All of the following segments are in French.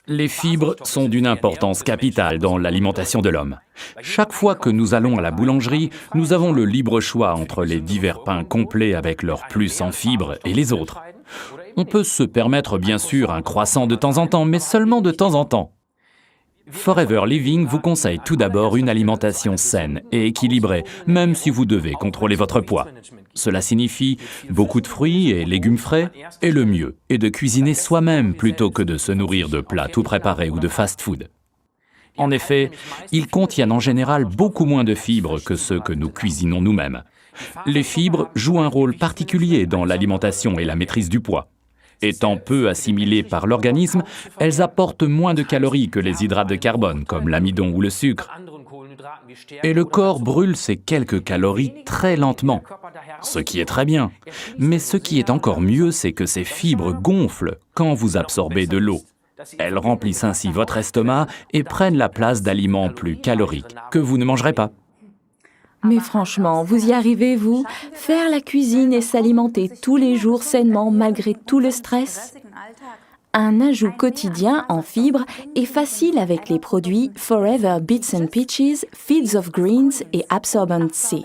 Les fibres sont d'une importance capitale dans l'alimentation de l'homme. Chaque fois que nous allons à la boulangerie, nous avons le libre choix entre les divers pains complets avec leur plus en fibres et les autres. On peut se permettre bien sûr un croissant de temps en temps, mais seulement de temps en temps. Forever Living vous conseille tout d'abord une alimentation saine et équilibrée, même si vous devez contrôler votre poids. Cela signifie beaucoup de fruits et légumes frais, et le mieux est de cuisiner soi-même plutôt que de se nourrir de plats tout préparés ou de fast-food. En effet, ils contiennent en général beaucoup moins de fibres que ceux que nous cuisinons nous-mêmes. Les fibres jouent un rôle particulier dans l'alimentation et la maîtrise du poids. Étant peu assimilées par l'organisme, elles apportent moins de calories que les hydrates de carbone, comme l'amidon ou le sucre. Et le corps brûle ces quelques calories très lentement, ce qui est très bien. Mais ce qui est encore mieux, c'est que ces fibres gonflent quand vous absorbez de l'eau. Elles remplissent ainsi votre estomac et prennent la place d'aliments plus caloriques que vous ne mangerez pas. Mais franchement, vous y arrivez, vous? Faire la cuisine et s'alimenter tous les jours sainement malgré tout le stress? Un ajout quotidien en fibres est facile avec les produits Forever Bits and Peaches, Fields of Greens et Absorbent C.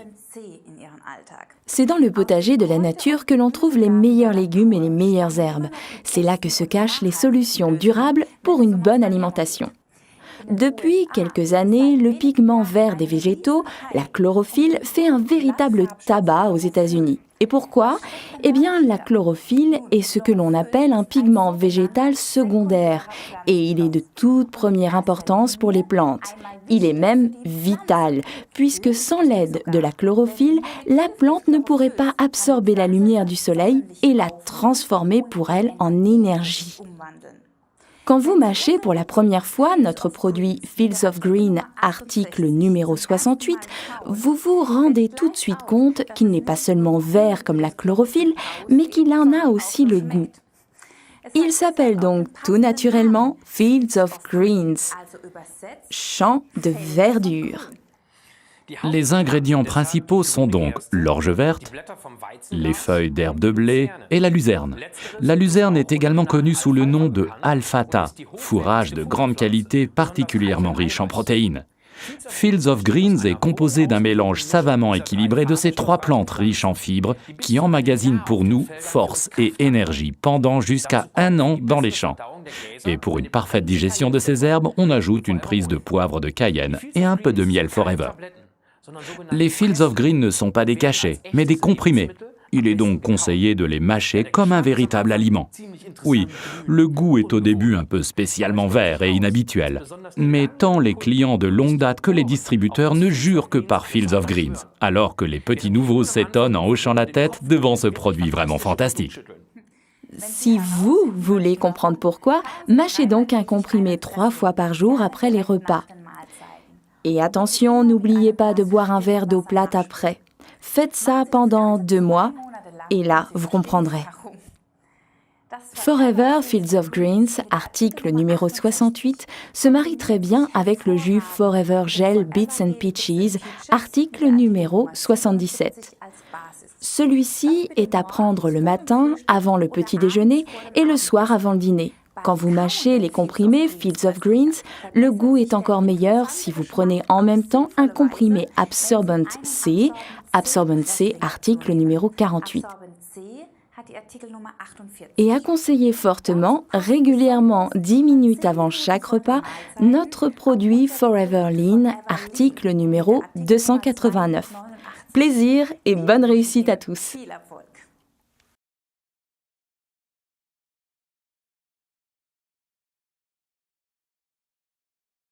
C'est dans le potager de la nature que l'on trouve les meilleurs légumes et les meilleures herbes. C'est là que se cachent les solutions durables pour une bonne alimentation. Depuis quelques années, le pigment vert des végétaux, la chlorophylle, fait un véritable tabac aux États-Unis. Et pourquoi? Eh bien, la chlorophylle est ce que l'on appelle un pigment végétal secondaire et il est de toute première importance pour les plantes. Il est même vital, puisque sans l'aide de la chlorophylle, la plante ne pourrait pas absorber la lumière du soleil et la transformer pour elle en énergie. Quand vous mâchez pour la première fois notre produit Fields of Green, article numéro 68, vous vous rendez tout de suite compte qu'il n'est pas seulement vert comme la chlorophylle, mais qu'il en a aussi le goût. Il s'appelle donc tout naturellement Fields of Greens, champ de verdure. Les ingrédients principaux sont donc l'orge verte, les feuilles d'herbe de blé et la luzerne. La luzerne est également connue sous le nom de alfalfa, fourrage de grande qualité particulièrement riche en protéines. Fields of Greens est composé d'un mélange savamment équilibré de ces trois plantes riches en fibres qui emmagasinent pour nous force et énergie pendant jusqu'à 1 an dans les champs. Et pour une parfaite digestion de ces herbes, on ajoute une prise de poivre de Cayenne et un peu de miel Forever. Les Fields of Green ne sont pas des cachets, mais des comprimés. Il est donc conseillé de les mâcher comme un véritable aliment. Oui, le goût est au début un peu spécialement vert et inhabituel. Mais tant les clients de longue date que les distributeurs ne jurent que par Fields of Greens, alors que les petits nouveaux s'étonnent en hochant la tête devant ce produit vraiment fantastique. Si vous voulez comprendre pourquoi, mâchez donc un comprimé 3 fois par jour après les repas. Et attention, n'oubliez pas de boire un verre d'eau plate après. Faites ça pendant 2 mois et là, vous comprendrez. Forever Fields of Greens, article numéro 68, se marie très bien avec le jus Forever Gel Bits and Peaches, article numéro 77. Celui-ci est à prendre le matin, avant le petit déjeuner, et le soir avant le dîner. Quand vous mâchez les comprimés Fields of Greens, le goût est encore meilleur si vous prenez en même temps un comprimé Absorbent C, article numéro 48. Et à conseiller fortement, régulièrement 10 minutes avant chaque repas, notre produit Forever Lean, article numéro 289. Plaisir et bonne réussite à tous.